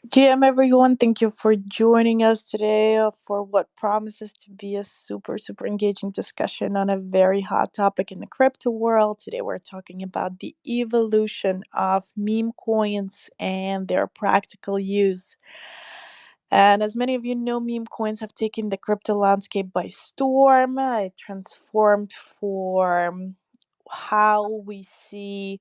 GM everyone, thank you for joining us today for what promises to be a super engaging discussion on a very hot topic in the crypto world. Today we're talking about the evolution of meme coins and their practical use. And as many of you know, meme coins have taken the crypto landscape by storm. It transformed for how we see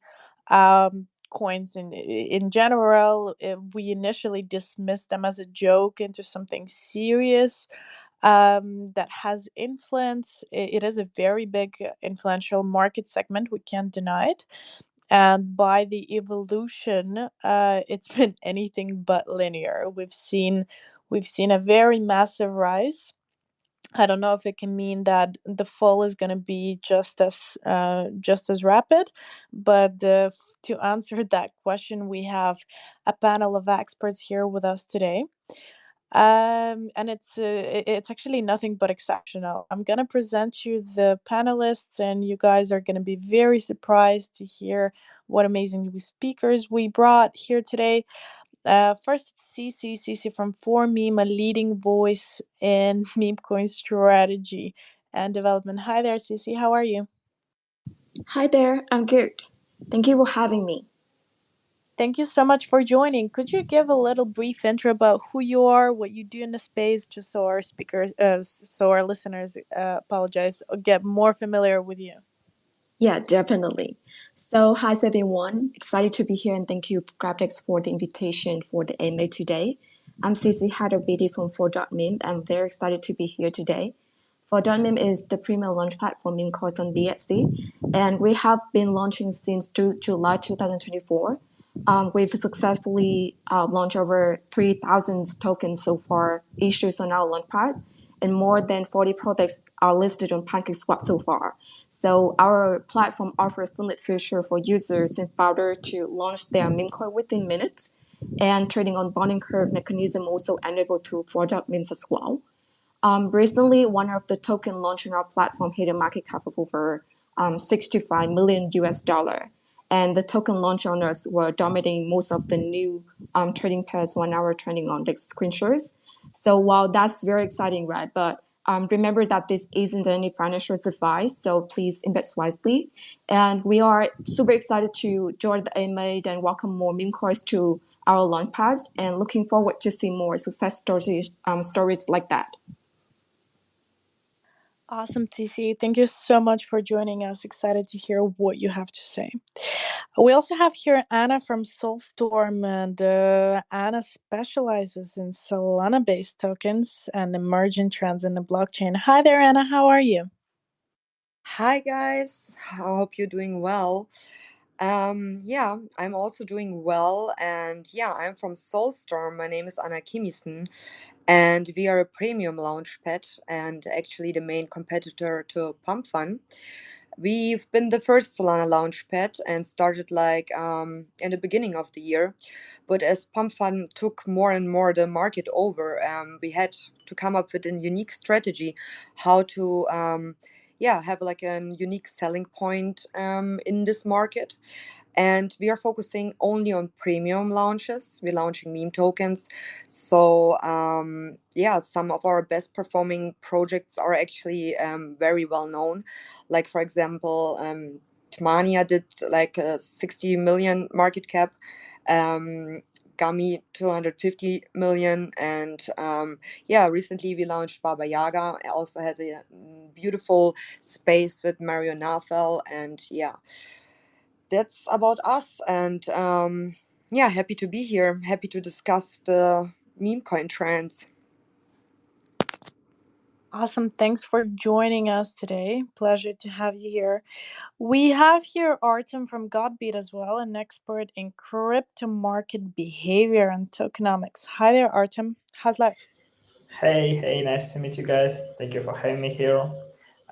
coins in general. We initially dismissed them as a joke into something serious that has influence. It is a very big, influential market segment. We can't deny it. And by the evolution, it's been anything but linear. We've seen a very massive rise. I don't know if it can mean that the fall is going to be just as rapid, but to answer that question, we have a panel of experts here with us today. And it's actually nothing but exceptional. I'm gonna present you the panelists, and you guys are gonna be very surprised to hear what amazing new speakers we brought here today. First, Cece from 4Meme, a leading voice in meme coin strategy and development. Hi there, Cece. How are you? Hi there, I'm good. Thank you for having me. Thank you so much for joining. Could you give a little brief intro about who you are, what you do in the space, just so our speakers, so our listeners, apologize, get more familiar with you? Yeah, definitely. So, hi everyone. Excited to be here and thank you, Graptex, for the invitation for the AMA today. I'm Cici, head of BD from 4.meme. I'm very excited to be here today. 4.meme is the premier launch platform in course on BSC, and we have been launching since July 2024. We've successfully launched over 3,000 tokens so far, issues on our launchpad, and more than 40 products are listed on PancakeSwap so far. So our platform offers seamless feature for users and founders to launch their meme coin within minutes, and trading on bonding curve mechanism also enabled through 4.memes as well. Recently, one of the token launched on our platform hit a market cap of over 65 million US dollar. And the token launch owners were dominating most of the new trading pairs when I were trading on the screenshots. So while that's very exciting, right? But remember that this isn't any financial advice, so please invest wisely. And we are super excited to join the AMA and welcome more meme coins to our launchpad, and looking forward to see more success stories like that. Awesome, TC. Thank you so much for joining us. Excited to hear what you have to say. We also have here Anna from Soulstorm, and Anna specializes in Solana-based tokens and emerging trends in the blockchain. Hi there, Anna. How are you? Hi guys, I hope you're doing well. Yeah, I'm also doing well, and yeah, I'm from Soulstorm. My name is Anna Kimisen, and we are a premium launchpad and actually the main competitor to PumpFun. We've been the first Solana launchpad and started in the beginning of the year, but as PumpFun took more and more the market over, we had to come up with a unique strategy how to have like a unique selling point in this market. And we are focusing only on premium launches. We're launching meme tokens. So, some of our best performing projects are actually very well known. Like, for example, Tmania did like a 60 million market cap. Gummy 250 million, and recently we launched Baba Yaga. I also had a beautiful space with Mario Nafel, and that's about us. And happy to be here, happy to discuss the meme coin trends. Awesome. Thanks for joining us today. Pleasure to have you here. We have here Artem from Godbeat as well, an expert in crypto market behavior and tokenomics. Hi there, Artem. How's life? Hey, nice to meet you guys. Thank you for having me here.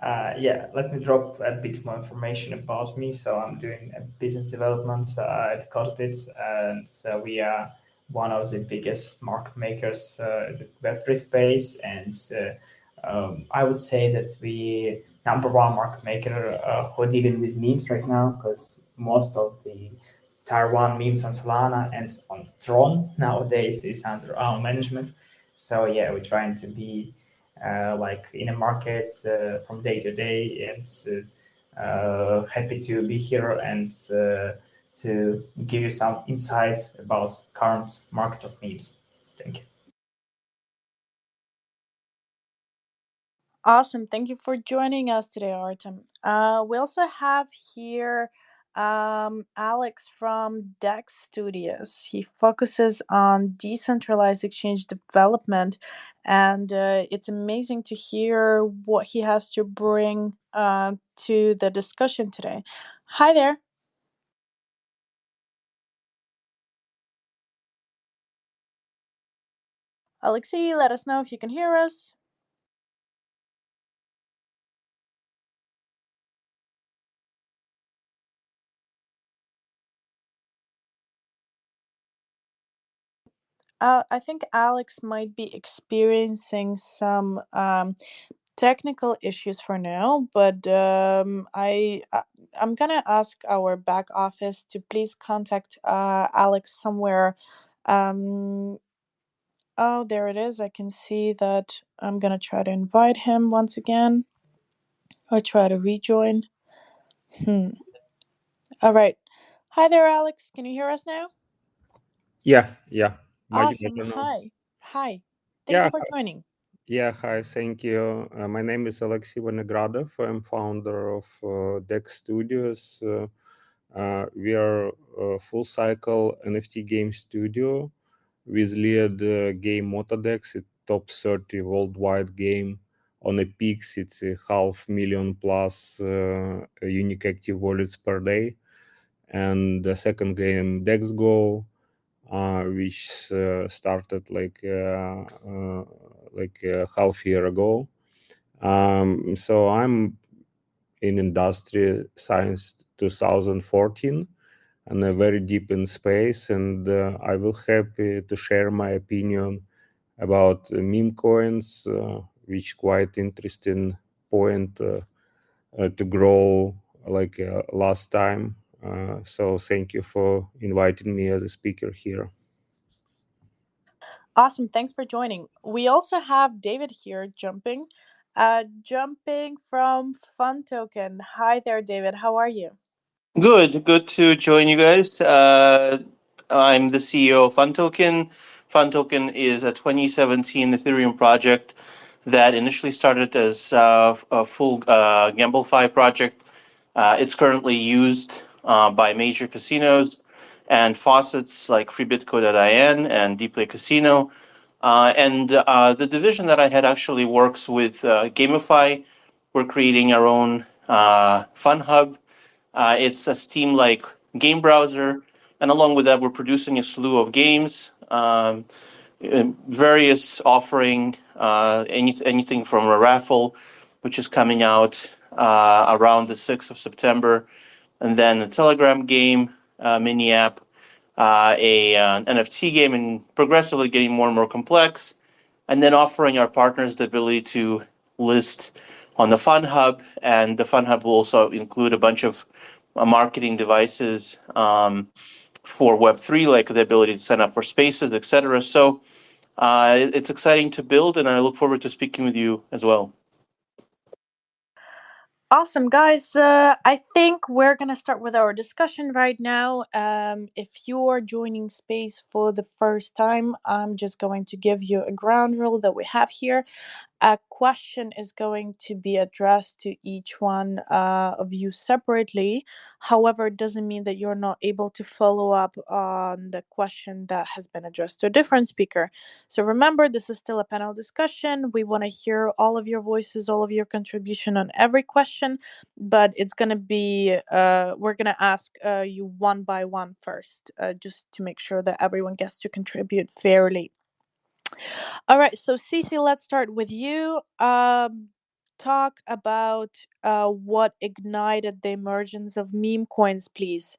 Let me drop a bit more information about me. So I'm doing business development at Codebits, and so we are one of the biggest market makers in the Web3 space. And I would say that we number one market maker who are dealing with memes right now, because most of the Tier 1 memes on Solana and on Tron nowadays is under our management. So yeah, we're trying to be like in the markets from day to day, and happy to be here and to give you some insights about current market of memes. Thank you. Awesome. Thank you for joining us today, Artem. We also have here Alex from Dex Studios. He focuses on decentralized exchange development, and it's amazing to hear what he has to bring to the discussion today. Hi there. Alexei, let us know if you can hear us. I think Alex might be experiencing some technical issues for now, but I'm gonna ask our back office to please contact Alex somewhere. Um, oh, there it is. I can see that. I'm gonna try to invite him once again or try to rejoin. Hmm. All right. Hi there, Alex. Can you hear us now? Yeah, much Awesome. better now. Hi. Hi. Thank Yeah, you for joining. yeah, hi, thank you. My name is Alexey Vinogradov. I'm founder of Dex Studios. We are a full cycle NFT game studio with lead game Motodex, a top 30 worldwide game. On a peaks, it's a 500,000 plus unique active wallets per day. And the second game, Dex Go, which started like a half year ago. So I'm in industry science 2014 and very deep in space, and I will happy to share my opinion about meme coins, which quite interesting point to grow like last time. So thank you for inviting me as a speaker here. Awesome. Thanks for joining. We also have David here jumping from Fun Token. Hi there, David. How are you? Good to join you guys. I'm the CEO of FunToken. FunToken is a 2017 Ethereum project that initially started as a full GambleFi project. It's currently used by major casinos and faucets like freebitco.in and Dplay Casino. And the division that I had actually works with GameFi. We're creating our own fun hub. It's a Steam-like game browser, and along with that, we're producing a slew of games, various offering anything from a raffle, which is coming out around the 6th of September, and then a Telegram game, mini app, an NFT game, and progressively getting more and more complex, and then offering our partners the ability to list on the Fun Hub, and the Fun Hub will also include a bunch of marketing devices for Web3, like the ability to sign up for spaces, etc. So it's exciting to build, and I look forward to speaking with you as well. Awesome, guys. I think we're going to start with our discussion right now. If you're joining Space for the first time, I'm just going to give you a ground rule that we have here. A question is going to be addressed to each one of you separately. However, it doesn't mean that you're not able to follow up on the question that has been addressed to a different speaker. So remember, this is still a panel discussion. We want to hear all of your voices, all of your contribution on every question, but it's going to be, we're going to ask you one by one first, just to make sure that everyone gets to contribute fairly. All right, so Cece, let's start with you. Talk about what ignited the emergence of meme coins, please.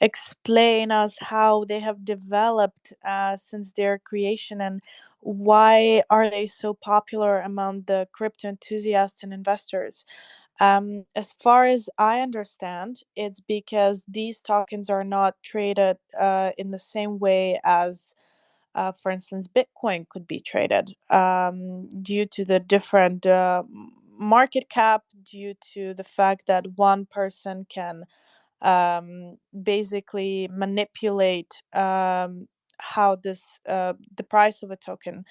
Explain us how they have developed since their creation, and why are they so popular among the crypto enthusiasts and investors. As far as I understand, it's because these tokens are not traded in the same way as, for instance, Bitcoin could be traded, due to the different market cap, due to the fact that one person can basically manipulate how the price of a token.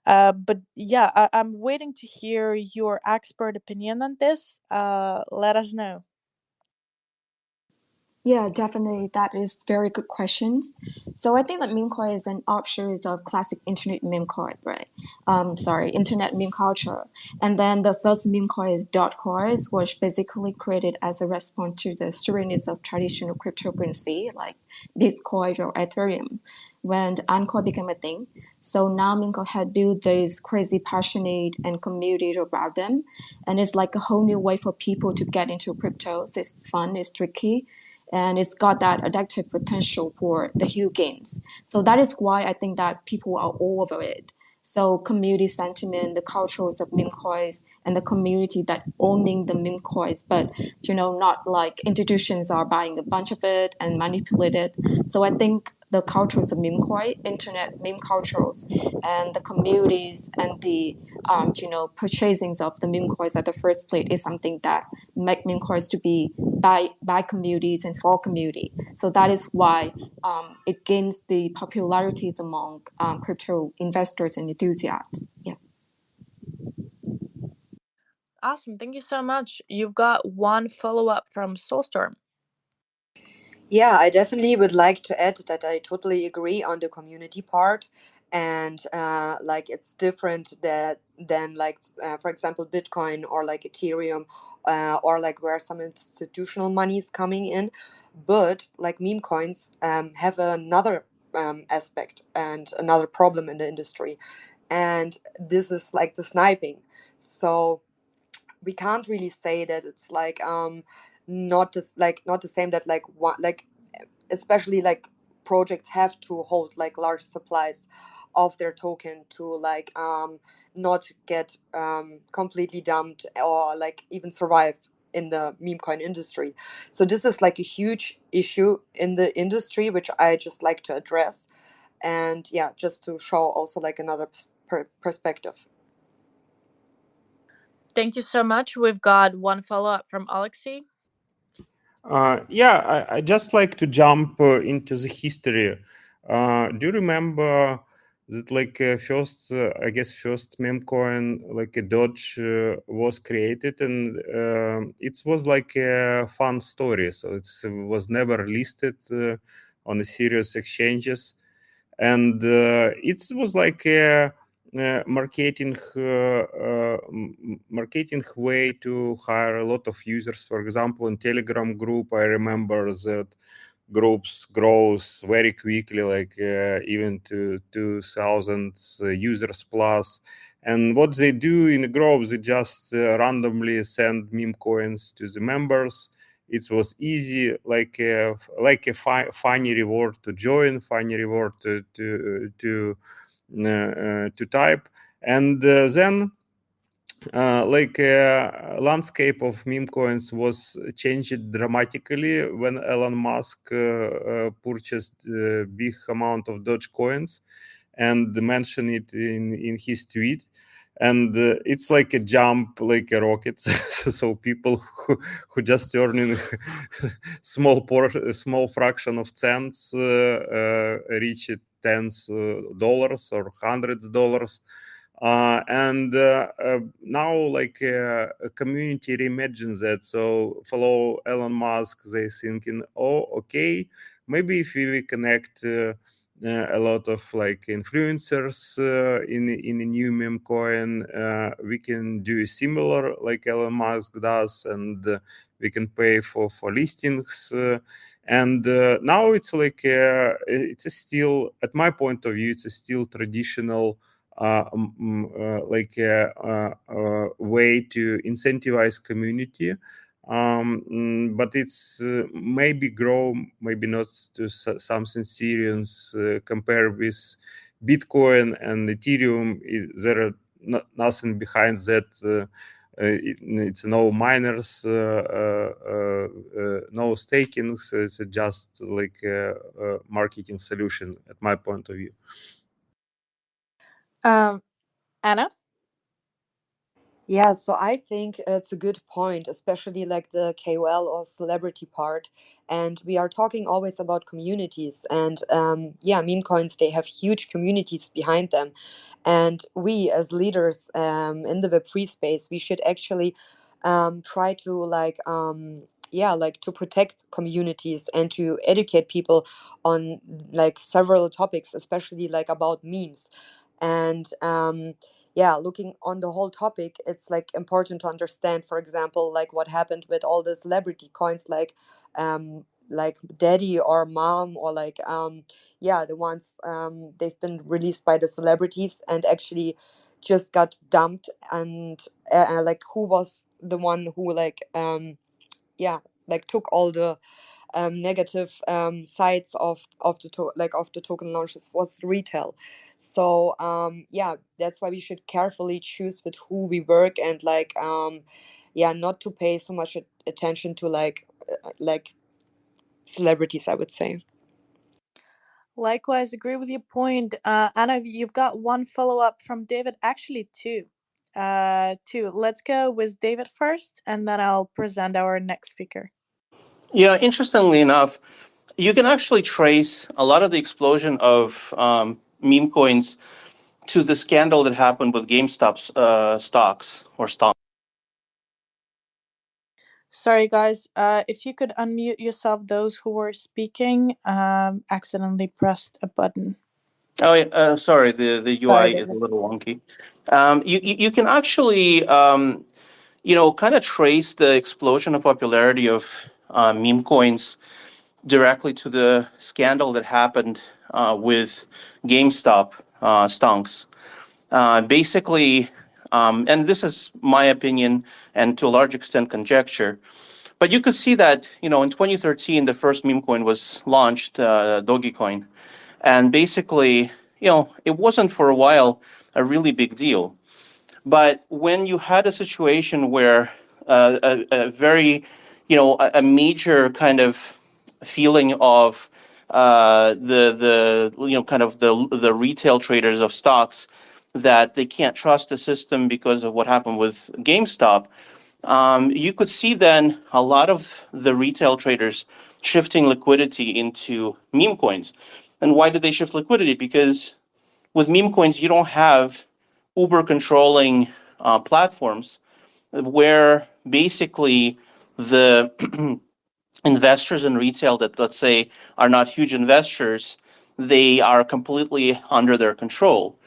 But yeah, I'm waiting to hear your expert opinion on this. Let us know. Yeah, definitely. That is very good questions. So I think that meme coin is an offshoot of classic internet meme coin, right? Sorry, internet meme culture. And then the first meme coin is dot coins, which basically created as a response to the sternness of traditional cryptocurrency like Bitcoin or Ethereum when Ancoin became a thing. So now Minko had built this crazy passionate and community around them. And it's like a whole new way for people to get into cryptos. It's fun, it's tricky, and it's got that addictive potential for the huge gains. So that is why I think that people are all over it. So community sentiment, the cultures of meme coins, and the community that owning the meme coins, but not like institutions are buying a bunch of it and manipulate it. So I think the cultures of meme coin, internet meme cultures, and the communities and the purchasing of the meme coins at the first place is something that make meme coins to be by communities and for community. So that is why it gains the popularity among crypto investors and enthusiasts. Yeah. Awesome. Thank you so much. You've got one follow up from Soulstorm. Yeah, I definitely would like to add that I totally agree on the community part, and like it's different than like for example Bitcoin or like Ethereum, or like where some institutional money is coming in, but like meme coins have another aspect and another problem in the industry, and this is like the sniping. So we can't really say that it's like not the same that like one like especially like projects have to hold like large supplies of their token to like not get completely dumped or like even survive in the meme coin industry. So this is like a huge issue in the industry which I just like to address, and yeah, just to show also like another perspective. Thank you so much. We've got one follow up from Alexei. Yeah, I just like to jump into the history. Do you remember that like first, I guess first meme coin, like a Doge, was created, and it was like a fun story. So it was never listed on a serious exchanges, and it was like a marketing way to hire a lot of users. For example, in Telegram group, I remember that groups grows very quickly, like even to 2,000 users plus. And what they do in the group, they just randomly send meme coins to the members. It was easy, like a funny reward to join, funny reward to type, and then landscape of meme coins was changed dramatically when Elon Musk purchased a big amount of Doge coins and mentioned it in his tweet. And it's like a jump, like a rocket. So people who just earning small fraction of cents reach tens dollars or hundreds dollars. And now like a community reimagines that. So follow Elon Musk, they thinking, oh, okay, maybe if we connect a lot of like influencers in a new meme coin, we can do similar like Elon Musk does, and we can pay for listings. And now it's like it's a still, at my point of view, it's a still traditional way to incentivize community, but it's maybe grow, maybe not to something serious compared with Bitcoin and Ethereum. There are nothing behind that it's no miners, no stakings. It's just like a marketing solution, at my point of view. Anna? Yeah, so I think it's a good point, especially like the KOL or celebrity part. And we are talking always about communities. And yeah, meme coins, they have huge communities behind them. And we, as leaders in the Web3 space, we should actually try to yeah, like to protect communities and to educate people on like several topics, especially like about memes. And yeah, looking on the whole topic, it's like important to understand, for example, like what happened with all the celebrity coins, like daddy or mom, or yeah, the ones they've been released by the celebrities and actually just got dumped. And like who was the one who yeah, like took all the negative sides of the of the token launches was retail. So yeah, that's why we should carefully choose with who we work, and yeah, not to pay so much attention to like celebrities, I would say. Likewise, agree with your point. Anna, you've got one follow up from David, actually two. Two. Let's go with David first, and then I'll present our next speaker. Yeah, interestingly enough, you can actually trace a lot of the explosion of meme coins to the scandal that happened with GameStop's stocks or stock. Sorry, guys. If you could unmute yourself, those who were speaking accidentally pressed a button. Oh, yeah, sorry, the Sorry, UI is a David. little wonky. You can actually kind of trace the explosion of popularity of meme coins directly to the scandal that happened with GameStop stonks. Basically, and this is my opinion and to a large extent conjecture, but you could see that, in 2013, the first meme coin was launched, Dogecoin. And basically, it wasn't for a while a really big deal. But when you had a situation where a very, a major kind of feeling of the kind of the retail traders of stocks that they can't trust the system because of what happened with GameStop, you could see then a lot of the retail traders shifting liquidity into meme coins. And why did they shift liquidity? Because with meme coins, you don't have Uber controlling platforms where basically the investors in retail that, let's say, are not huge investors, they are completely under their control.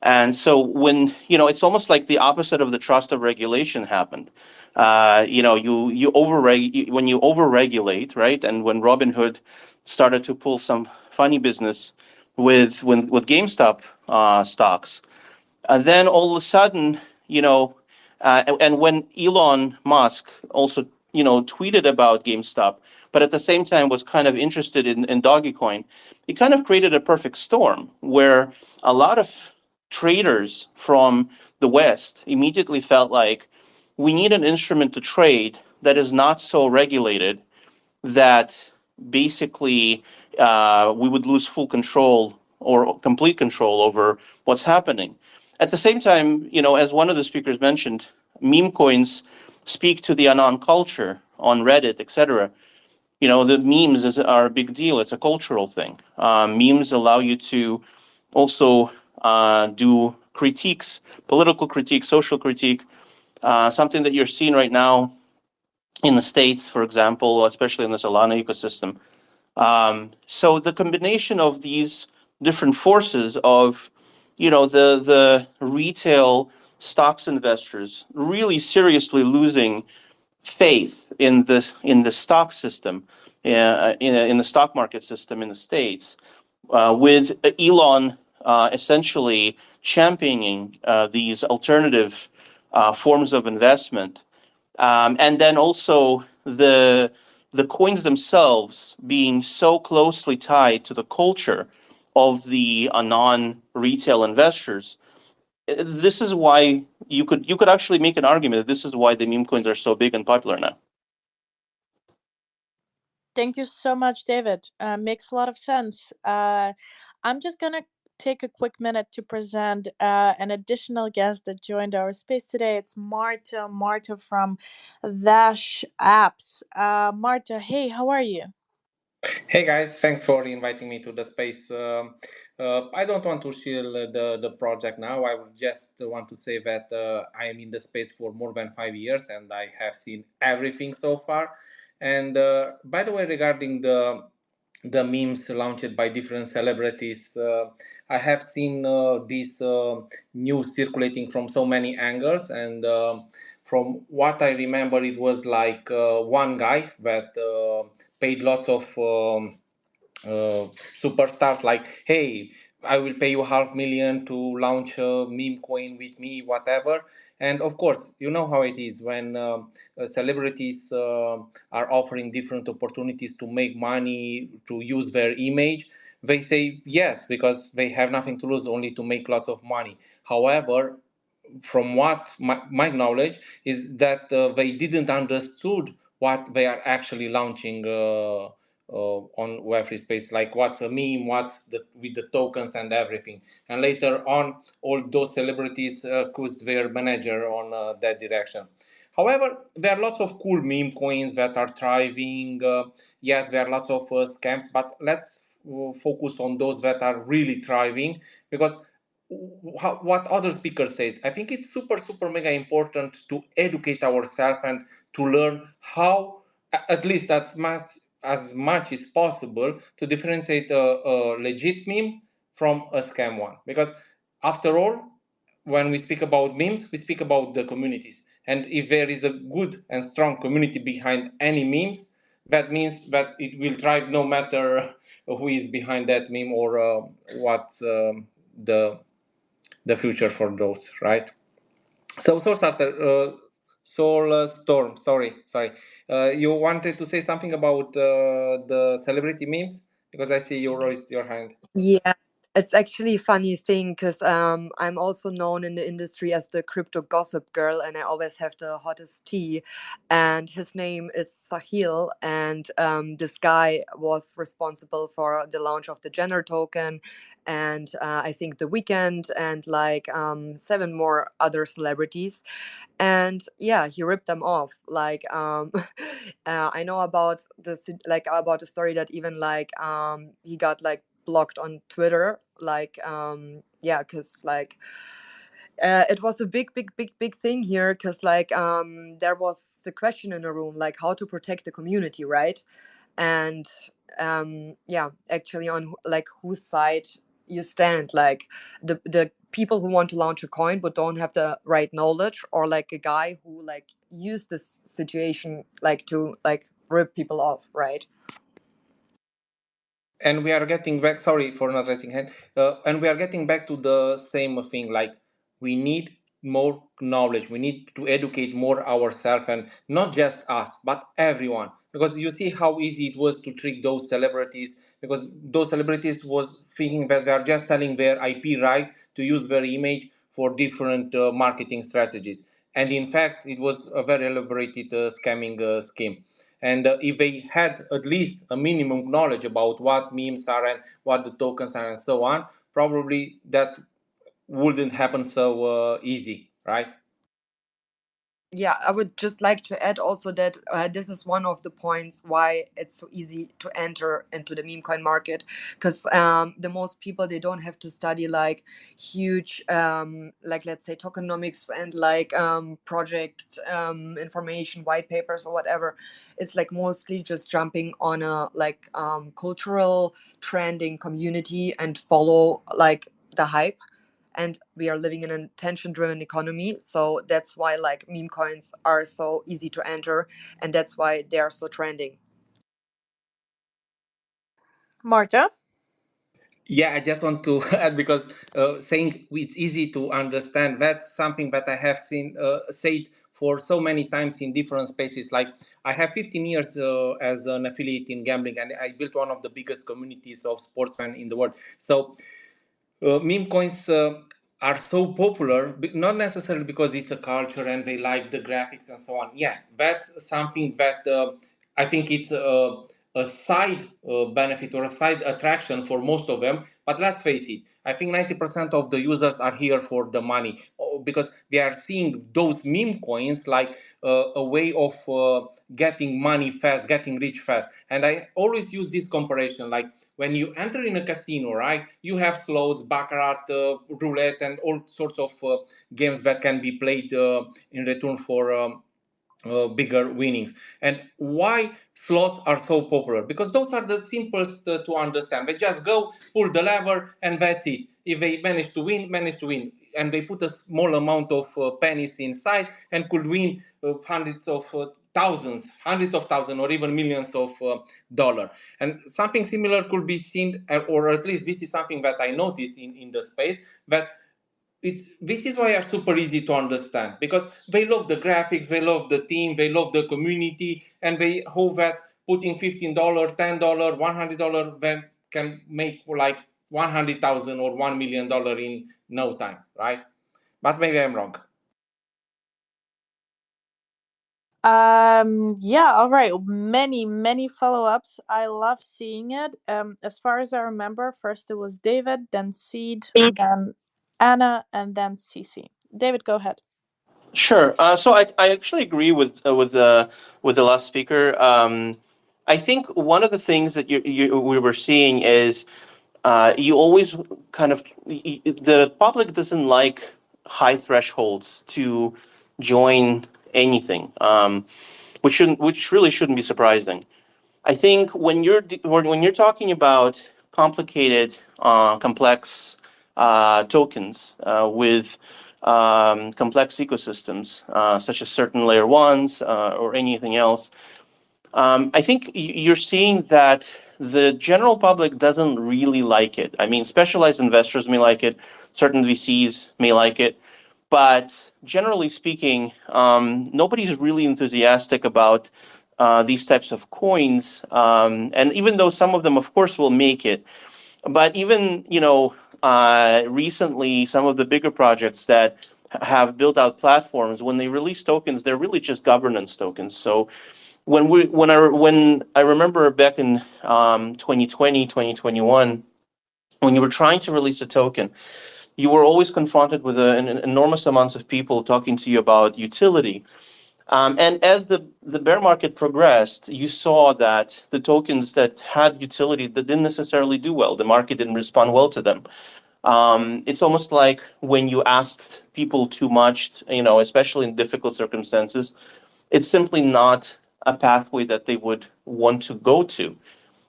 And so when, it's almost like the opposite of the trust of regulation happened. When you overregulate, right? And when Robinhood started to pull some funny business with GameStop stocks, then all of a sudden, and when Elon Musk also, tweeted about GameStop, but at the same time was kind of interested in Dogecoin, it kind of created a perfect storm where a lot of traders from the West immediately felt like we need an instrument to trade that is not so regulated that basically we would lose full control or complete control over what's happening. At the same time, as one of the speakers mentioned, meme coins speak to the anon culture on Reddit, etc. The memes are a big deal. It's a cultural thing. Memes allow you to also do critiques, political critique, social critique, something that you're seeing right now in the States, for example, especially in the Solana ecosystem. So the combination of these different forces of, the retail stocks investors really seriously losing faith in the stock system, in the stock market system in the States, with Elon essentially championing these alternative forms of investment, and then also the coins themselves being so closely tied to the culture of the non retail investors. This is why you could actually make an argument that this is why the meme coins are so big and popular now. Thank you so much, David. Makes a lot of sense. I'm just gonna take a quick minute to present an additional guest that joined our space today. It's Marta. Marta from Dash Apps. Marta, hey, how are you? Hey guys, thanks for inviting me to the space. I don't want to shield the project now. I would just want to say that I am in the space for more than 5 years and I have seen everything so far. And by the way, regarding the memes launched by different celebrities, I have seen this news circulating from so many angles, and from what I remember, it was like one guy that paid lots of superstars like, hey, I will pay you 500,000 to launch a meme coin with me, whatever. And of course, you know how it is when celebrities are offering different opportunities to make money, to use their image. They say yes because they have nothing to lose, only to make lots of money. However, from what my knowledge is that they didn't understood what they are actually launching on Web3 space, like what's a meme, what's the with the tokens and everything. And later on, all those celebrities accused their manager on that direction. However, there are lots of cool meme coins that are thriving. Yes, there are lots of scams, but let's focus on those that are really thriving, because what other speakers said, I think it's super mega important to educate ourselves and to learn how, at least as much as possible, to differentiate a legit meme from a scam one. Because after all, when we speak about memes, we speak about the communities. And if there is a good and strong community behind any memes, that means that it will thrive no matter who is behind that meme or what's the future for those, right? So starter, Soul Storm. Sorry. You wanted to say something about the celebrity memes, because I see you raised your hand. Yeah, it's actually a funny thing because I'm also known in the industry as the crypto gossip girl, and I always have the hottest tea. And his name is Sahil, and this guy was responsible for the launch of the Jenner token, and I think the Weekend, and like seven more other celebrities. And yeah, he ripped them off. Like I know about like about the story that even like he got like blocked on Twitter, like yeah, because like it was a big thing here, because like there was the question in the room, like how to protect the community, right? And yeah, actually on like whose side you stand, like the people who want to launch a coin but don't have the right knowledge, or like a guy who like used this situation like to like rip people off, right? And we are getting back, sorry for not raising hand, and we are getting back to the same thing, like we need more knowledge, we need to educate more ourselves, and not just us but everyone, because you see how easy it was to trick those celebrities, because those celebrities was thinking that they are just selling their IP rights to use their image for different marketing strategies, and in fact it was a very elaborated scamming scheme. And if they had at least a minimum knowledge about what memes are and what the tokens are and so on, probably that wouldn't happen so easy, right? Yeah, I would just like to add also that this is one of the points why it's so easy to enter into the meme coin market, because the most people, they don't have to study like huge like let's say tokenomics and like project information, white papers or whatever. It's like mostly just jumping on a like cultural trending community and follow like the hype. And we are living in an attention driven economy, so that's why like meme coins are so easy to enter, and that's why they are so trending. Marta? Yeah, I just want to add, because saying it's easy to understand, that's something that I have seen said for so many times in different spaces. Like, I have 15 years as an affiliate in gambling, and I built one of the biggest communities of sportsmen in the world. So meme coins are so popular, not necessarily because it's a culture and they like the graphics and so on. Yeah, that's something that I think it's a side benefit or a side attraction for most of them. But let's face it, I think 90% of the users are here for the money, because they are seeing those meme coins like a way of getting money fast, getting rich fast. And I always use this comparison, like when you enter in a casino, right, you have slots, baccarat, roulette, and all sorts of games that can be played in return for bigger winnings. And why slots are so popular? Because those are the simplest to understand. They just go, pull the lever, and that's it. If they manage to win, manage to win. And they put a small amount of pennies inside and could win hundreds of thousands, hundreds of thousands, or even millions of dollars. And something similar could be seen, or at least this is something that I notice in the space, that this is why are super easy to understand, because they love the graphics, they love the team, they love the community, and they hope that putting $15, $10, $100 then can make like 100,000 or $1 million in no time, right? But maybe I'm wrong. Yeah, all right. Many follow-ups. I love seeing it. As far as I remember, first it was David, then Seed, then Anna, and then Cece. David, go ahead. Sure. So I actually agree with the last speaker. I think one of the things that we were seeing is you always kind of the public doesn't like high thresholds to join anything, which really shouldn't be surprising. I think when you're talking about complicated, complex tokens with complex ecosystems, such as certain layer ones or anything else, I think you're seeing that the general public doesn't really like it. I mean, specialized investors may like it, certain VCs may like it, but generally speaking, nobody's really enthusiastic about these types of coins. And even though some of them, of course, will make it, but even recently, some of the bigger projects that have built out platforms, when they release tokens, they're really just governance tokens. So when I remember back in 2020, 2021, when you were trying to release a token, you were always confronted with an enormous amounts of people talking to you about utility. And as the bear market progressed, you saw that the tokens that had utility that didn't necessarily do well, the market didn't respond well to them. It's almost like when you asked people too much, especially in difficult circumstances, it's simply not a pathway that they would want to go to.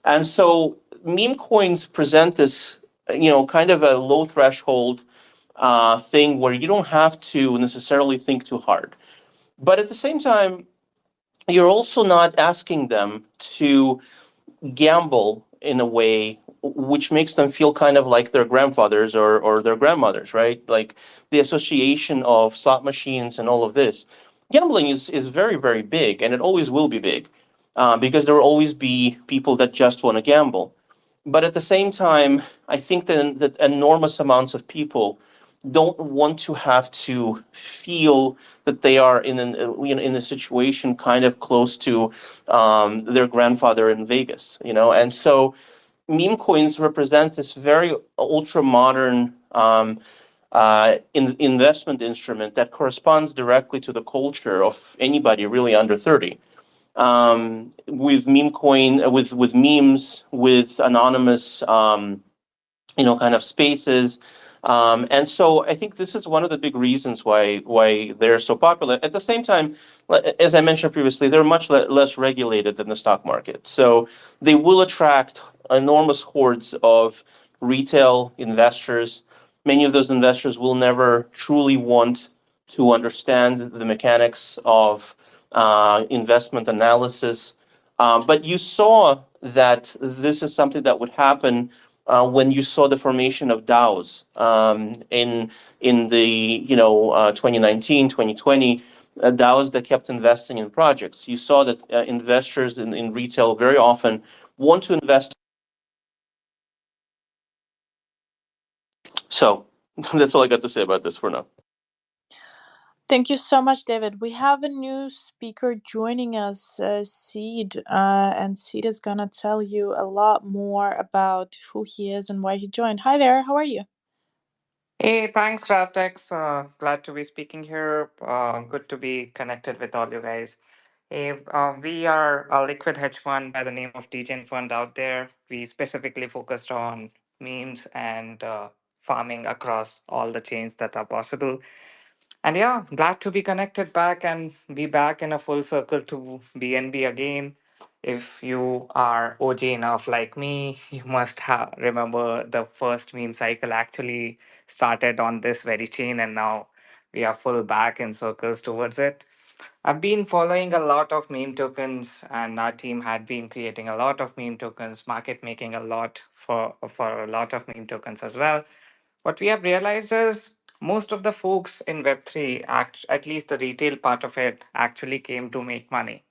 And so meme coins present this, kind of a low threshold thing where you don't have to necessarily think too hard. But at the same time, you're also not asking them to gamble in a way which makes them feel kind of like their grandfathers or their grandmothers, right? Like the association of slot machines and all of this. Gambling is very, very big, and it always will be big because there will always be people that just want to gamble. But at the same time, I think that enormous amounts of people don't want to have to feel that they are in a situation kind of close to their grandfather in Vegas, and so meme coins represent this very ultra modern investment instrument that corresponds directly to the culture of anybody really under 30. With meme coin, with memes, with anonymous kind of spaces. And so I think this is one of the big reasons why they're so popular. At the same time, as I mentioned previously, they're much less regulated than the stock market. So they will attract enormous hordes of retail investors. Many of those investors will never truly want to understand the mechanics of investment analysis. But you saw that this is something that would happen when you saw the formation of DAOs in the 2019, 2020, DAOs that kept investing in projects. You saw that investors in retail very often want to invest. So That's all I got to say about this for now. Thank you so much, David. We have a new speaker joining us, Seed, and Seed is gonna tell you a lot more about who he is and why he joined. Hi there, how are you? Hey, thanks, Graftex. Glad to be speaking here. Good to be connected with all you guys. Hey, we are a liquid hedge fund by the name of DGen Fund out there. We specifically focused on memes and farming across all the chains that are possible. And yeah, glad to be connected back and be back in a full circle to BNB again. If you are OG enough like me, you must have remember the first meme cycle actually started on this very chain, and now we are full back in circles towards it. I've been following a lot of meme tokens, and our team had been creating a lot of meme tokens, market making a lot for a lot of meme tokens as well. What we have realized is most of the folks in Web3, at least the retail part of it, actually came to make money.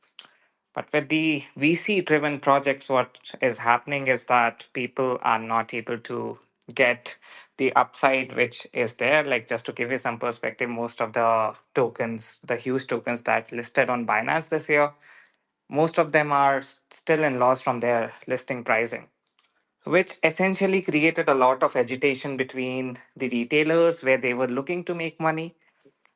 But with the VC driven projects, what is happening is that people are not able to get the upside which is there. Like, just to give you some perspective, most of the tokens, the huge tokens that listed on Binance this year, most of them are still in loss from their listing pricing, which essentially created a lot of agitation between the retailers where they were looking to make money,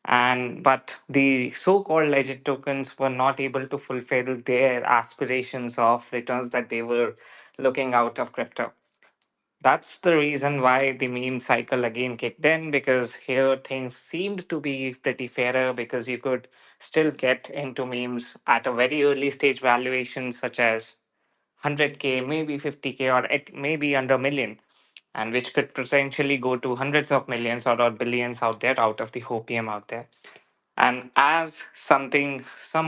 and but the so-called legit tokens were not able to fulfill their aspirations of returns that they were looking out of crypto. That's the reason why the meme cycle again kicked in, because here things seemed to be pretty fairer, because you could still get into memes at a very early stage valuation such as 100K, maybe 50K, or maybe under a million, and which could potentially go to hundreds of millions or billions out there out of the hopium out there. And as some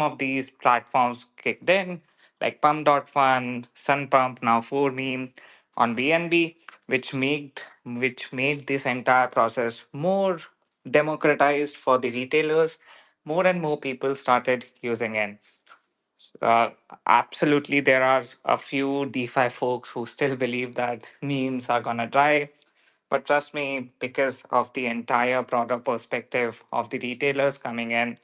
of these platforms kicked in, like Pump.Fun, Sunpump, now 4Meme on BNB, which made this entire process more democratized for the retailers, more and more people started using it. Uh, Absolutely, there are a few DeFi folks who still believe that memes are gonna die. But trust me, because of the entire broader perspective of the retailers coming in,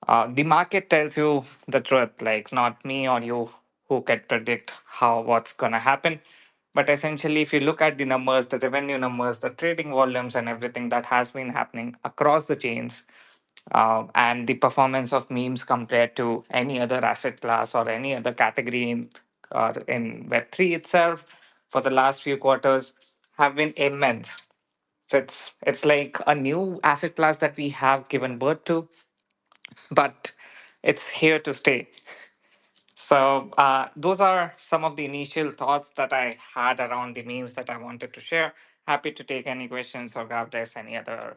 the market tells you the truth, like not me or you who can predict how what's gonna happen. But essentially, if you look at the numbers, the revenue numbers, the trading volumes, and everything that has been happening across the chains, and the performance of memes compared to any other asset class or any other category in Web3 itself for the last few quarters have been immense. So it's like a new asset class that we have given birth to, but it's here to stay. So those are some of the initial thoughts that I had around the memes that I wanted to share. Happy to take any questions or grab this any other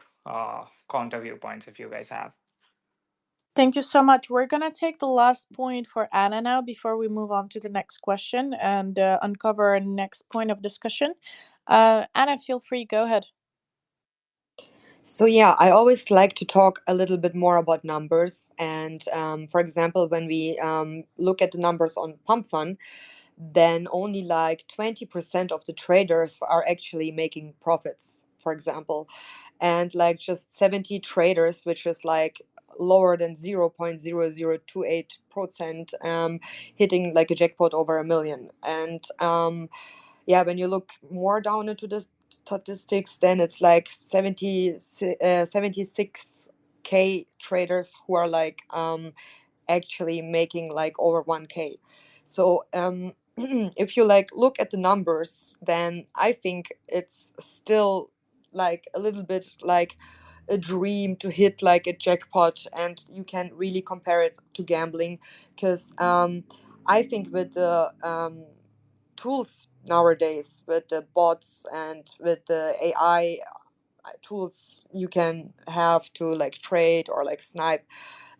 counter viewpoints if you guys have. Thank you so much. We're gonna take the last point for Anna now before we move on to the next question and uncover our next point of discussion. Anna, feel free, go ahead. So yeah, I always like to talk a little bit more about numbers. And for example, when we look at the numbers on Pump Fun, then only like 20% of the traders are actually making profits, for example. And like just 70 traders, which is like lower than 0.0028%, hitting like a jackpot over a million. And yeah, when you look more down into the statistics, then it's like 76K traders who are like actually making like over 1K. So if you like look at the numbers, then I think it's still like a little bit like a dream to hit like a jackpot, and you can really compare it to gambling, because I think with the tools nowadays, with the bots and with the AI tools you can have to like trade or like snipe,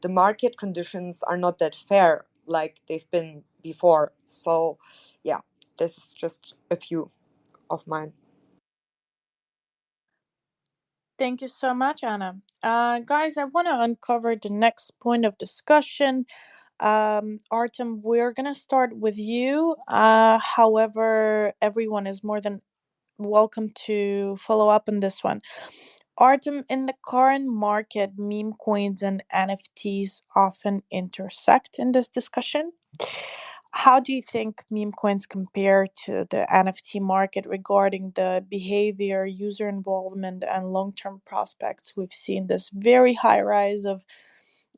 the market conditions are not that fair like they've been before. So yeah, this is just a few of mine. Thank you so much, Anna. Guys, I want to uncover the next point of discussion. Artem, we're gonna start with you. However, everyone is more than welcome to follow up on this one. Artem, in the current market, meme coins and NFTs often intersect in this discussion. How do you think meme coins compare to the NFT market regarding the behavior, user involvement, and long term prospects? We've seen this very high rise of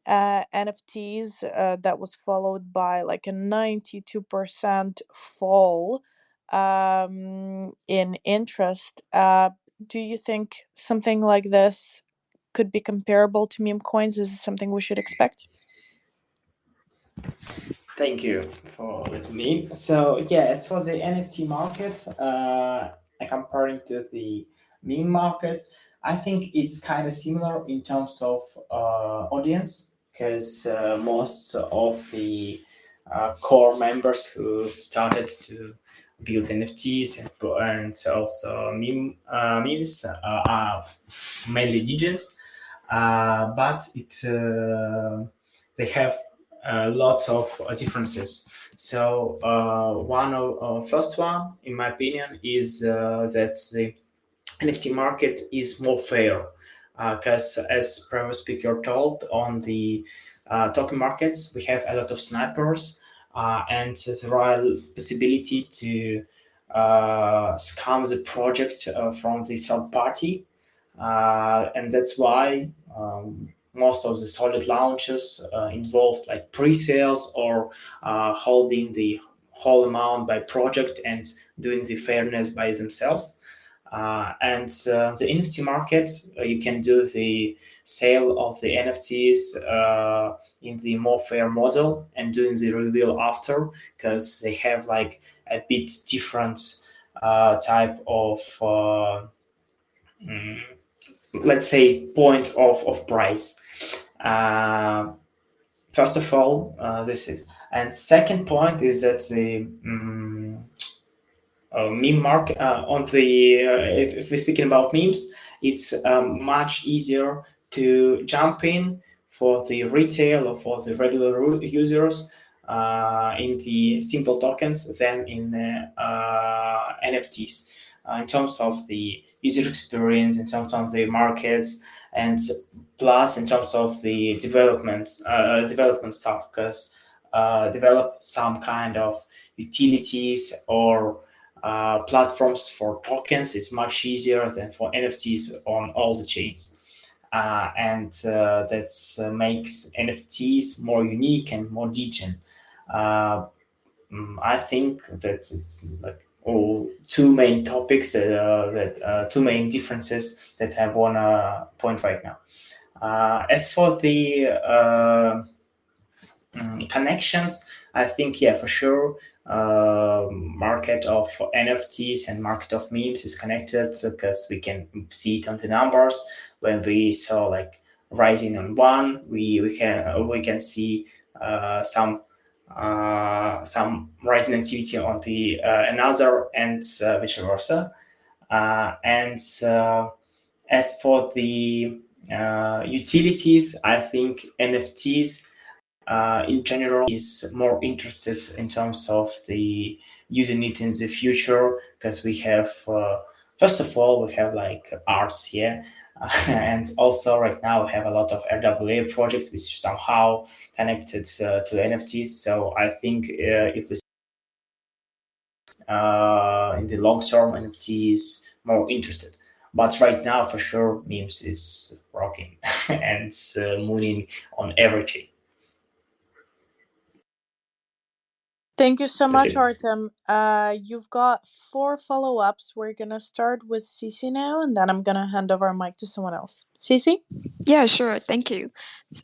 NFTs that was followed by like a 92% fall in interest. Do you think something like this could be comparable to meme coins? Is it something we should expect? Thank you for letting me in. So yeah, as for the NFT market, comparing to the meme market, I think it's kind of similar in terms of audience, because most of the core members who started to build NFTs and also memes are mainly DJs, but they have lots of differences. So one of first one, in my opinion, is that the NFT market is more fair, because as previous speaker told, on the token markets we have a lot of snipers, and there are possibility to scam the project from the third party, and that's why most of the solid launches involved like pre-sales or holding the whole amount by project and doing the fairness by themselves. And the NFT market, you can do the sale of the NFTs in the more fair model and doing the reveal after, because they have like a bit different type of mm, let's say point of price. First of all, this is, and second point is that the meme market on the if we're speaking about memes, it's much easier to jump in for the retail or for the regular users in the simple tokens than in NFTs, in terms of the user experience, in terms of the markets, and plus in terms of the development stuff, because develop some kind of utilities or platforms for tokens is much easier than for NFTs on all the chains. And that makes NFTs more unique and more degen. I think that like all two main topics that two main differences that I want to point right now. As for the connections, I think yeah, for sure, market of NFTs and market of memes is connected, because we can see it on the numbers. When we saw like rising on one, we can see some rising activity on the another, and vice versa. And as for the utilities, I think NFTs in general is more interested in terms of the using it in the future, because we have first of all we have like arts here, and also right now we have a lot of RWA projects which somehow connected to NFTs. So I think if we in the long term, NFT is more interested. But right now, for sure, memes is rocking and mooning on everything. Thank you so That's much, it. Artem. You've got 4 follow-ups. We're gonna start with Cece now, and then I'm gonna hand over a mic to someone else. Cece? Yeah, sure. Thank you.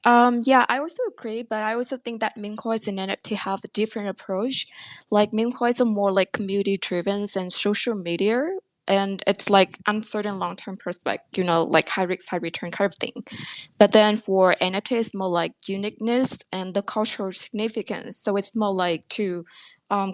Yeah, I also agree, but I also think that meme coins and NFT have a different approach. Like meme coins are more like community driven and social media, and it's like uncertain long term prospect, like high risk, high return kind of thing. But then for NFT, it's more like uniqueness and the cultural significance. So it's more like to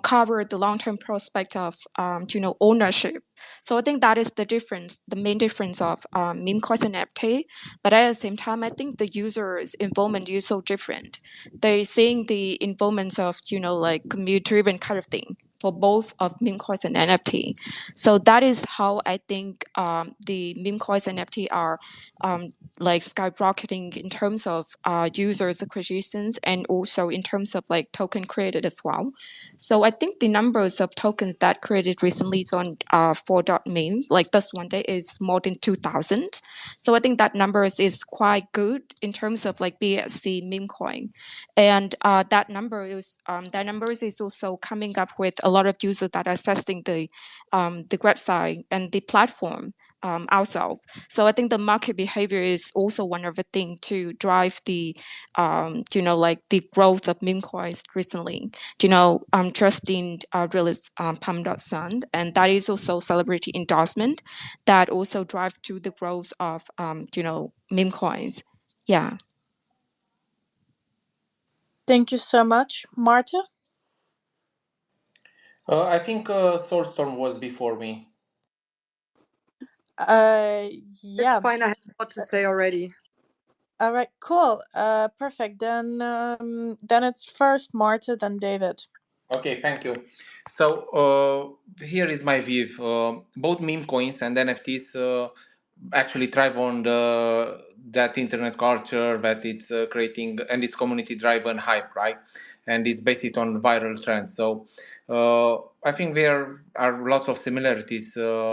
cover the long-term prospect of ownership. So I think that is the difference, the main difference of meme coins and NFT. But at the same time, I think the user's involvement is so different. They're seeing the involvement of like community-driven kind of thing. for both of meme coins and NFT. So that is how I think the meme coins and NFT are like skyrocketing in terms of users acquisitions and also in terms of like token created as well. So I think the numbers of tokens that created recently is on 4.meme, like this one day is more than 2,000. So I think that numbers is quite good in terms of like BSC meme coin. And that numbers is also coming up with a lot of users that are accessing the website and the platform ourselves. So I think the market behavior is also one of the thing to drive the like the growth of meme coins recently. Justin released Pam.sun, and that is also celebrity endorsement that also drive to the growth of meme coins. Yeah. Thank you so much, Marta. I think Soulstorm was before me. Uh, It's yeah. fine. I have a lot to say already. All right, cool. Perfect. Then it's first Marta, then David. Okay, thank you. So here is my view. Both meme coins and NFTs actually thrive on that internet culture that it's creating, and it's community driven hype, right? And it's based on viral trends. So I think there are lots of similarities.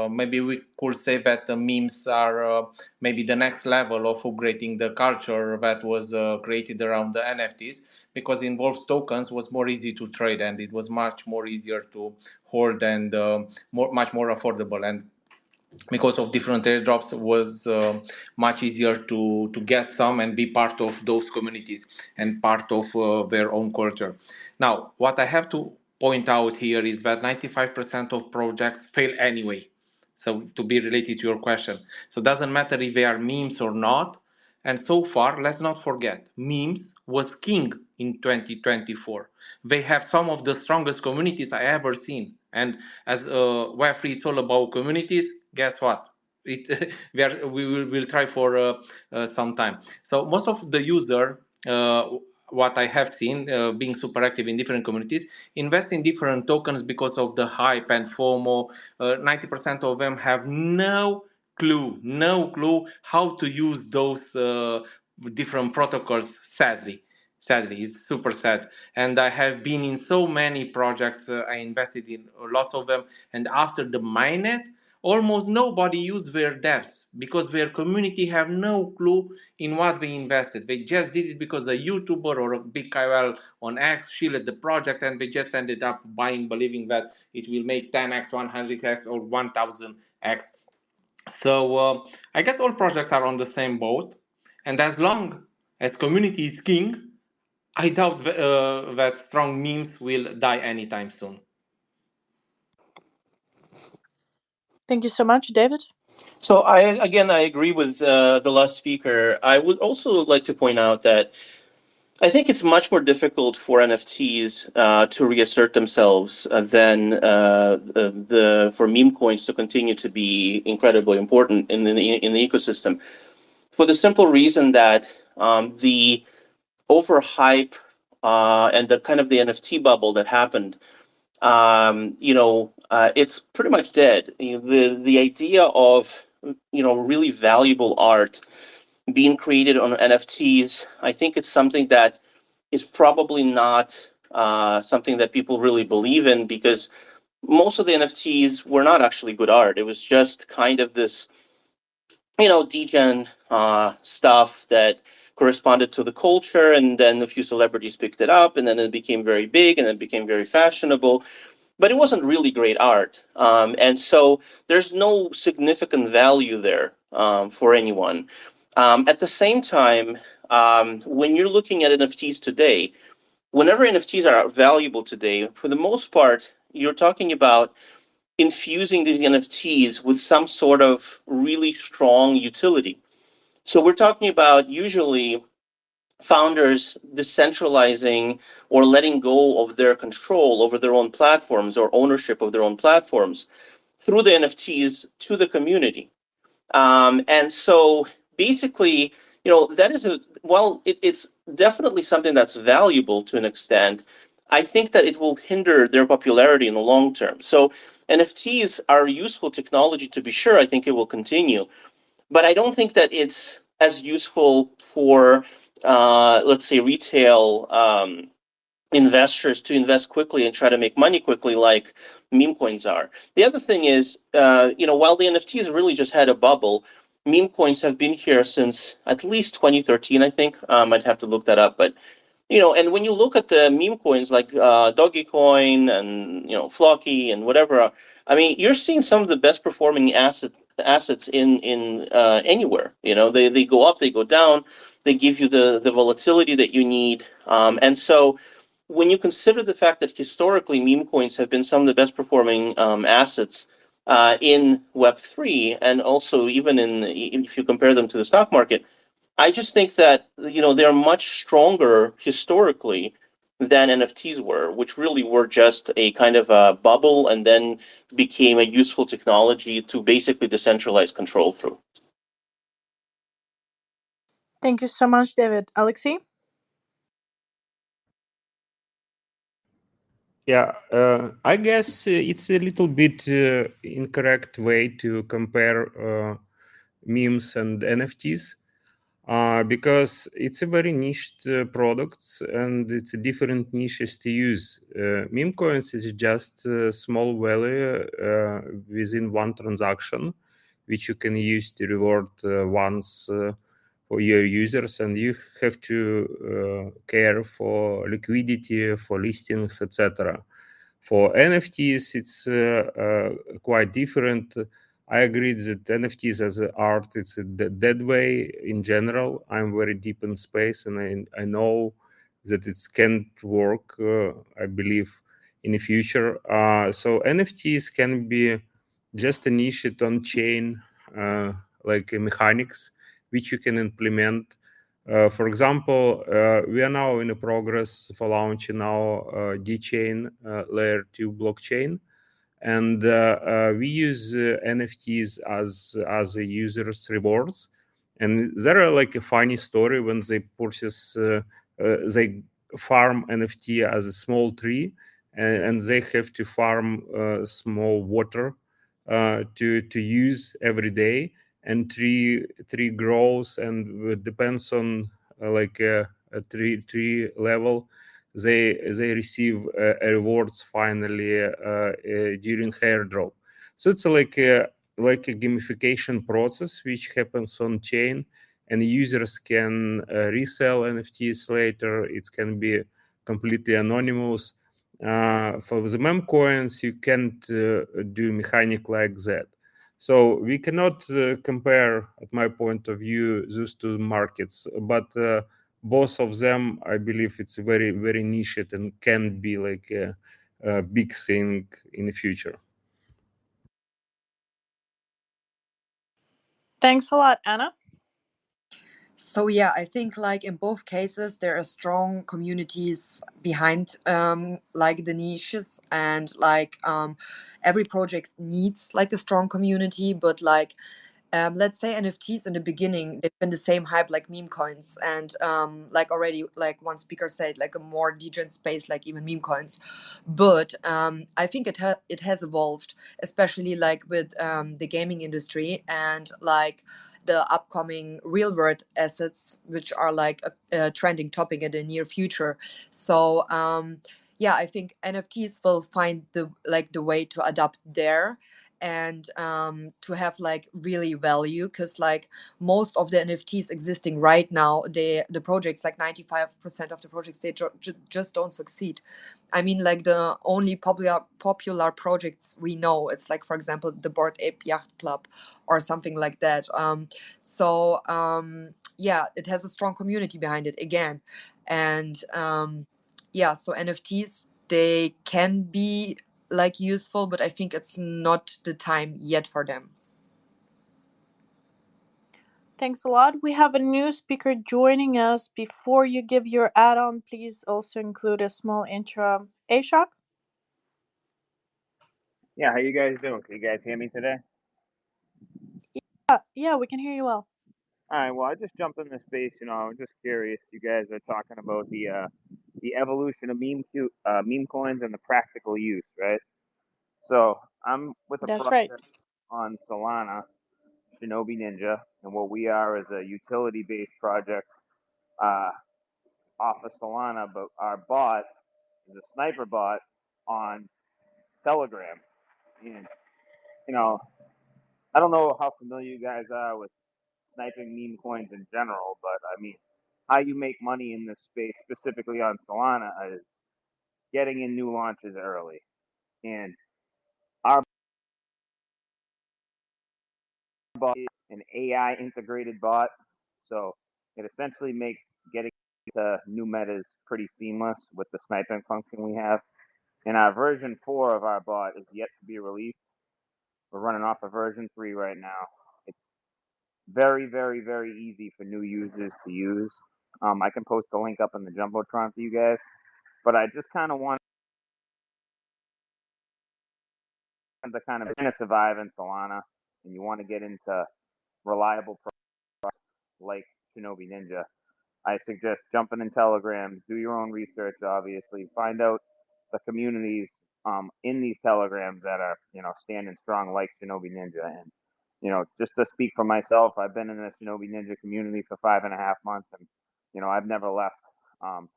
Maybe we could say that the memes are maybe the next level of upgrading the culture that was created around the NFTs, because it involves tokens, was more easy to trade, and it was much more easier to hold, and much more affordable, and because of different airdrops was much easier to get some and be part of those communities and part of their own culture. Now, what I have to point out here is that 95% of projects fail anyway. So to be related to your question, so it doesn't matter if they are memes or not. And so far, let's not forget, memes was king in 2024. They have some of the strongest communities I ever seen. And as Web3, it's all about communities. Guess what? It we will try for some time. So most of the user, what I have seen, being super active in different communities, invest in different tokens because of the hype and FOMO. 90% of them have no clue how to use those different protocols. Sadly, it's super sad. And I have been in so many projects. I invested in lots of them, and after the mainnet, almost nobody used their dApps because their community have no clue in what they invested. They just did it because a YouTuber or a big KOL on X shielded the project, and they just ended up buying, believing that it will make 10x, 100x, or 1000x. So I guess all projects are on the same boat, and as long as community is king, I doubt that strong memes will die anytime soon. Thank you so much, David. So I agree with the last speaker. I would also like to point out that I think it's much more difficult for NFTs to reassert themselves than for meme coins to continue to be incredibly important in the ecosystem. For the simple reason that the overhype and the kind of the NFT bubble that happened, it's pretty much dead. The idea of really valuable art being created on NFTs, I think it's something that is probably not something that people really believe in, because most of the NFTs were not actually good art. It was just kind of this, degen stuff that corresponded to the culture, and then a few celebrities picked it up, and then it became very big, and it became very fashionable. But it wasn't really great art, and so there's no significant value there for anyone. At the same time, when you're looking at NFTs today, whenever NFTs are valuable today, for the most part, you're talking about infusing these NFTs with some sort of really strong utility. So we're talking about usually founders decentralizing or letting go of their control over their own platforms or ownership of their own platforms through the NFTs to the community. And so basically, that is it's definitely something that's valuable to an extent. I think that it will hinder their popularity in the long term. So NFTs are useful technology to be sure. I think it will continue, but I don't think that it's as useful for, let's say, retail investors to invest quickly and try to make money quickly like meme coins are. The other thing is, while the NFTs really just had a bubble, meme coins have been here since at least 2013, I think. I'd have to look that up, but and when you look at the meme coins like Dogecoin and Flocky and whatever, I mean, you're seeing some of the best performing assets in anywhere. They go up, they go down, they give you the volatility that you need, and so when you consider the fact that historically meme coins have been some of the best performing assets in Web3, and also even if you compare them to the stock market, I just think that they're much stronger historically than NFTs were, which really were just a kind of a bubble and then became a useful technology to basically decentralize control through. Thank you so much, David. Alexei? Yeah, I guess it's a little bit incorrect way to compare memes and NFTs because it's a very niched products and it's a different niches to use. Meme coins is just a small value within one transaction, which you can use to reward once for your users, and you have to care for liquidity, for listings, etc. For NFTs, it's quite different. I agree that NFTs as an art, it's a dead way in general. I'm very deep in space, and I know that it can't work. I believe in the future. So NFTs can be just a niche on chain, like mechanics, which you can implement. For example, we are now in a progress for launching our D-Chain layer 2 blockchain, and we use NFTs as a user's rewards. And there are like a funny story when they purchase, they farm NFT as a small tree, and they have to farm small water to use every day, and tree grows, and it depends on like a tree level, they receive rewards finally during airdrop. So it's like a gamification process which happens on chain, and users can resell NFTs later. It can be completely anonymous. For the meme coins, you can't do mechanic like that. So we cannot compare, at my point of view, those two markets. But both of them, I believe, it's very, very niche and can be like a big thing in the future. Thanks a lot, Anna. So yeah, I think like in both cases there are strong communities behind like the niches, and like every project needs like a strong community, but like let's say NFTs in the beginning, they've been the same hype like meme coins, and like already like one speaker said, like a more degen space like even meme coins. But I think it has evolved, especially like with the gaming industry and like the upcoming real world assets, which are like a trending topic in the near future. So yeah, I think NFTs will find the way to adapt there, and to have like really value, because like most of the NFTs existing right now, the projects, like 95% of the projects, they just don't succeed. I mean, like the only popular projects we know, it's like, for example, the Bored Ape Yacht Club or something like that. So yeah, it has a strong community behind it again, and yeah, so NFTs, they can be like useful, but I think it's not the time yet for them. Thanks a lot. We have a new speaker joining us. Before you give your add-on, please also include a small intro. Ashok? Yeah, how you guys doing? Can you guys hear me today? Yeah, we can hear you well. All right. Well, I just jumped in this space. I'm just curious. You guys are talking about the evolution of meme coins and the practical use, right? So I'm with a That's right. project on Solana, Shinobi Ninja, and what we are is a utility-based project uh, off of Solana, but our bot is a sniper bot on Telegram. And you know, I don't know how familiar you guys are with sniping meme coins in general, but I mean, how you make money in this space, specifically on Solana, is getting in new launches early. And our bot is an AI integrated bot, so it essentially makes getting to new metas pretty seamless with the sniping function we have. And our version 4 of our bot is yet to be released. We're running off of version 3 right now. It's very, very, very easy for new users to use. I can post a link up in the Jumbotron for you guys. But I just kind of want to survive in Solana, and you want to get into reliable products like Shinobi Ninja. I suggest jumping in Telegrams, do your own research, obviously, find out the communities in these Telegrams that are, standing strong like Shinobi Ninja. And, just to speak for myself, I've been in the Shinobi Ninja community for 5.5 months, and, I've never left.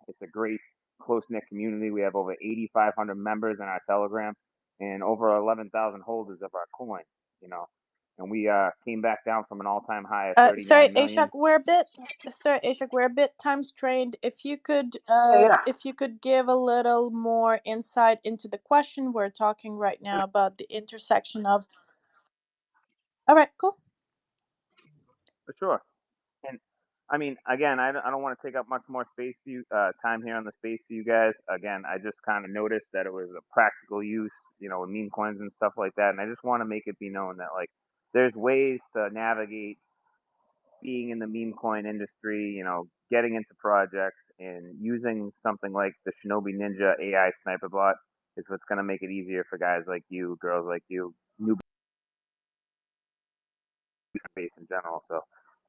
It's a great, close knit community. We have over 8,500 members in our Telegram and over 11,000 holders of our coin, you know. And we came back down from an all time high of Sorry, 39 Ashok, million. we're a bit time strained. Yeah, yeah. If you could give a little more insight into the question, we're talking right now about the intersection of. All right, cool. For sure. And I mean, again, I don't want to take up much more space for you, time here on the space for you guys. Again, I just kind of noticed that it was a practical use, with meme coins and stuff like that. And I just want to make it be known that, like, there's ways to navigate being in the meme coin industry, getting into projects and using something like the Shinobi Ninja AI sniper bot is what's going to make it easier for guys like you, girls like you, new space in general. So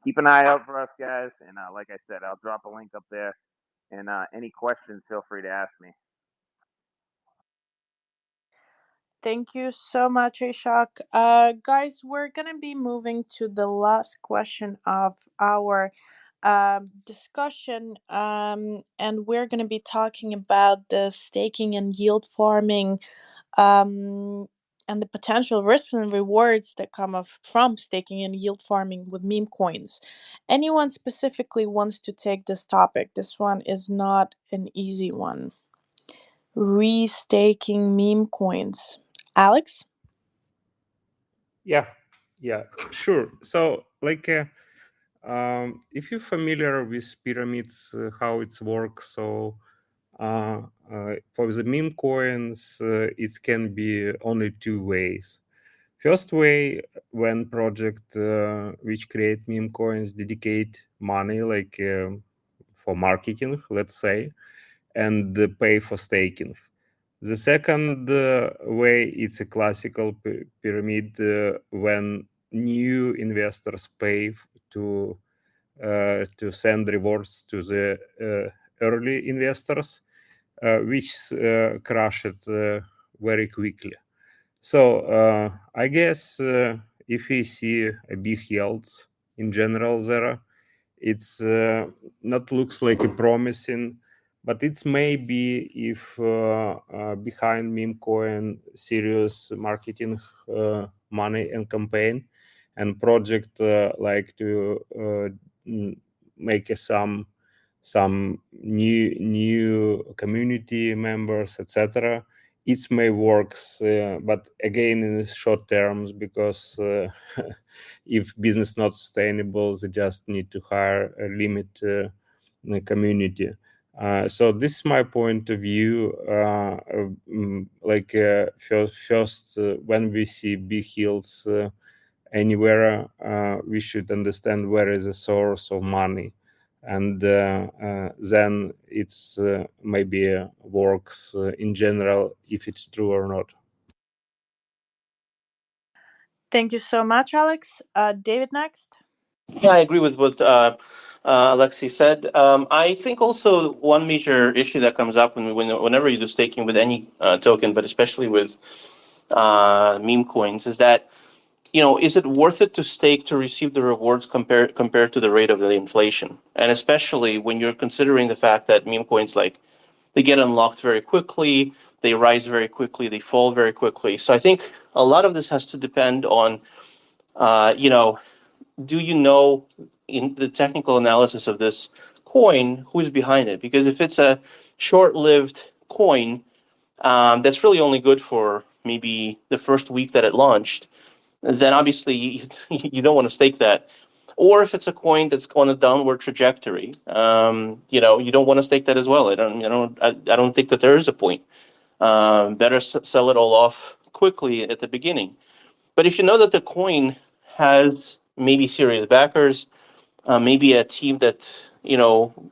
keep an eye out for us, guys. And like I said, I'll drop a link up there. And any questions, feel free to ask me. Thank you so much, Ashok. Guys, we're gonna be moving to the last question of our discussion, and we're gonna be talking about the staking and yield farming, um, and the potential risks and rewards that come from staking and yield farming with meme coins. Anyone specifically wants to take this topic? This one is not an easy one. Restaking meme coins. Alex? Yeah, yeah, sure. So, like, if you're familiar with pyramids, how it works, so for the meme coins, it can be only two ways. First way, when project which create meme coins dedicate money, like for marketing, let's say, and pay for staking. The second way, it's a classical pyramid when new investors pay to send rewards to the early investors, which crash it very quickly. So I guess if we see a big yields in general there, it's not looks like a promising, but it's maybe if behind meme coin serious marketing money and campaign and project like to make some new community members, etc. It may works, but again in the short terms, because if business not sustainable, they just need to hire a limit community. So this is my point of view. First, when we see big hills anywhere, we should understand where is the source of money, and then it's maybe works in general if it's true or not. Thank you so much, Alex. David, next. Yeah, I agree with what Alexei said. I think also one major issue that comes up whenever you do staking with any token, but especially with meme coins, is that is it worth it to stake to receive the rewards compared to the rate of the inflation? And especially when you're considering the fact that meme coins they get unlocked very quickly, they rise very quickly, they fall very quickly. So I think a lot of this has to depend on uh, you know do you know in the technical analysis of this coin who's behind it? Because if it's a short-lived coin that's really only good for maybe the first week that it launched, then obviously you don't want to stake that. Or if it's a coin that's on a downward trajectory, you don't want to stake that as well. I don't think that there is a point. Better sell it all off quickly at the beginning. But if you know that the coin has maybe serious backers, maybe a team that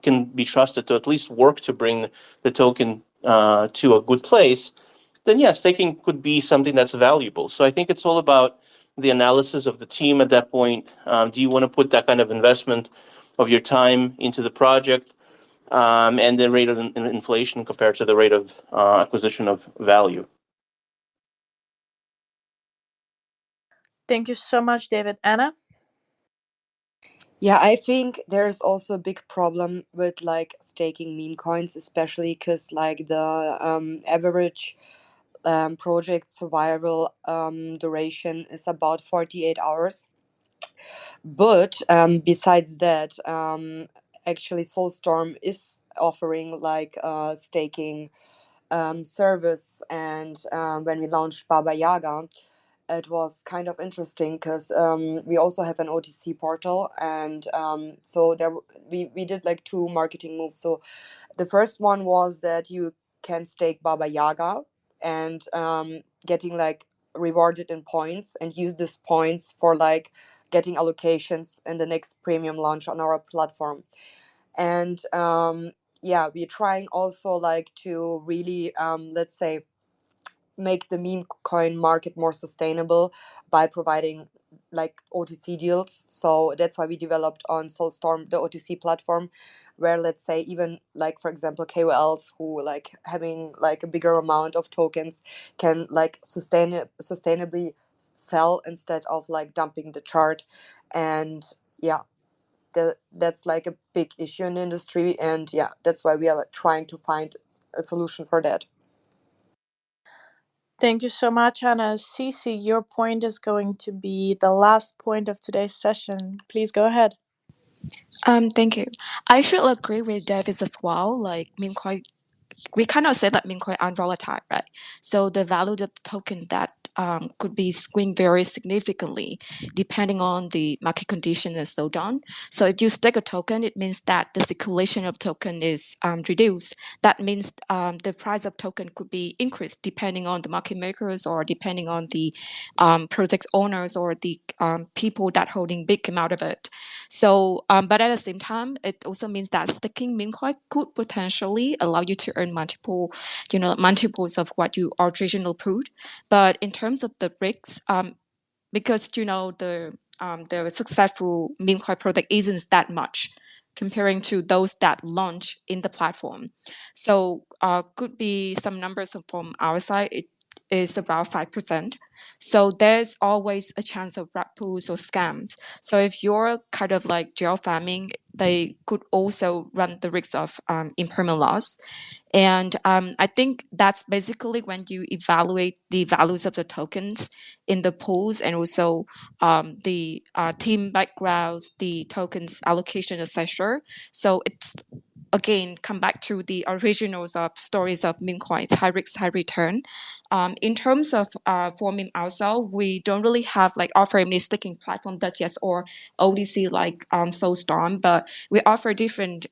can be trusted to at least work to bring the token to a good place, then yeah, staking could be something that's valuable. So I think it's all about the analysis of the team at that point. Do you want to put that kind of investment of your time into the project, and the rate of inflation compared to the rate of acquisition of value? Thank you so much, David. Anna? Yeah, I think there's also a big problem with like staking meme coins, especially because like the average project survival duration is about 48 hours. But besides that, actually Soulstorm is offering like staking service, and when we launched Baba Yaga, it was kind of interesting because we also have an OTC portal, and so we did like two marketing moves. So the first one was that you can stake Baba Yaga and getting like rewarded in points and use these points for like getting allocations in the next premium launch on our platform. And yeah, we're trying also like to really let's say make the meme coin market more sustainable by providing like OTC deals. So that's why we developed on Soulstorm the OTC platform, where let's say even like for example KOLs who like having like a bigger amount of tokens can like sustainably sell instead of like dumping the chart. And yeah, that's like a big issue in the industry, and yeah, that's why we are like, trying to find a solution for that. Thank you so much, Anna. Cece, your point is going to be the last point of today's session. Please go ahead. Thank you. I should agree with Davis as well. Like meme coin, we kind of say that meme coin aren't volatile, right? So the value of the token that could be swing very significantly depending on the market condition and slowdown. So if you stake a token, it means that the circulation of token is reduced. That means the price of token could be increased depending on the market makers or depending on the project owners or the people that holding big amount of it. So, but at the same time, it also means that staking meme coin could potentially allow you to earn multiples of what you originally put. But in terms of the risks, because the successful meme coin product isn't that much comparing to those that launch in the platform. So could be some numbers from our side. It is about 5%. So there's always a chance of rug pulls or scams. So if you're kind of like gel farming, they could also run the risk of impermanent loss. And I think that's basically when you evaluate the values of the tokens in the pools and also the team backgrounds, the tokens allocation, etc. So it's again come back to the originals of stories of meme coins, high risk, high return. In terms of for meme also, we don't really have like offer any staking platform that yet or ODC like Soulstorm, but we offer different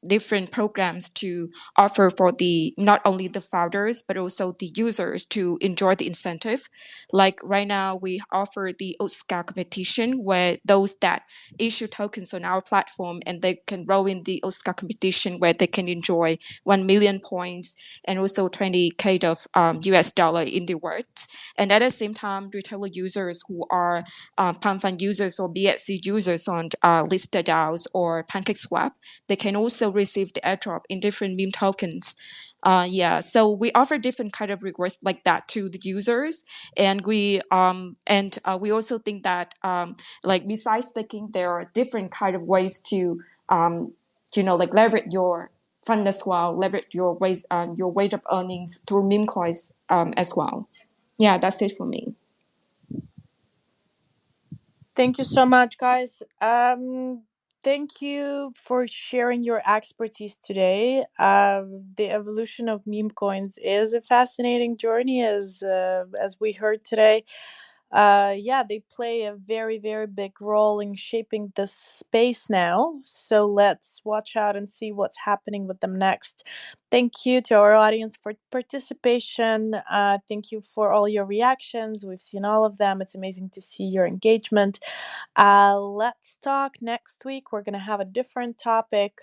different programs to offer for the not only the founders but also the users to enjoy the incentive. Like right now, we offer the Oscar competition where those that issue tokens on our platform and they can roll in the Oscar competition where they can enjoy 1 million points and also 20K of US dollar in the rewards. And at the same time, retailer users who are PanFund users or BSC users on listed DAOs or PancakeSwap, they can also receive the airdrop in different meme tokens. So we offer different kind of rewards like that to the users, and we also think that like besides staking, there are different kind of ways to like leverage your fund as well, leverage your weight of earnings through meme coins as well. Yeah, that's it for me. Thank you so much, guys. Thank you for sharing your expertise today. The evolution of meme coins is a fascinating journey, as we heard today. They play a very, very big role in shaping the space now. So let's watch out and see what's happening with them next. Thank you to our audience for participation. Thank you for all your reactions. We've seen all of them. It's amazing to see your engagement. Let's talk next week. We're going to have a different topic,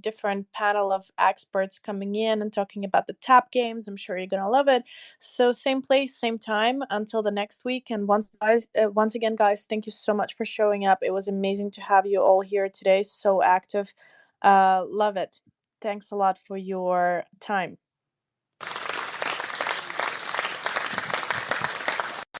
different panel of experts coming in and talking about the tap games. I'm sure you're going to love it. So same place, same time until the next week. And once again, guys, thank you so much for showing up. It was amazing to have you all here today. So active. Love it. Thanks a lot for your time.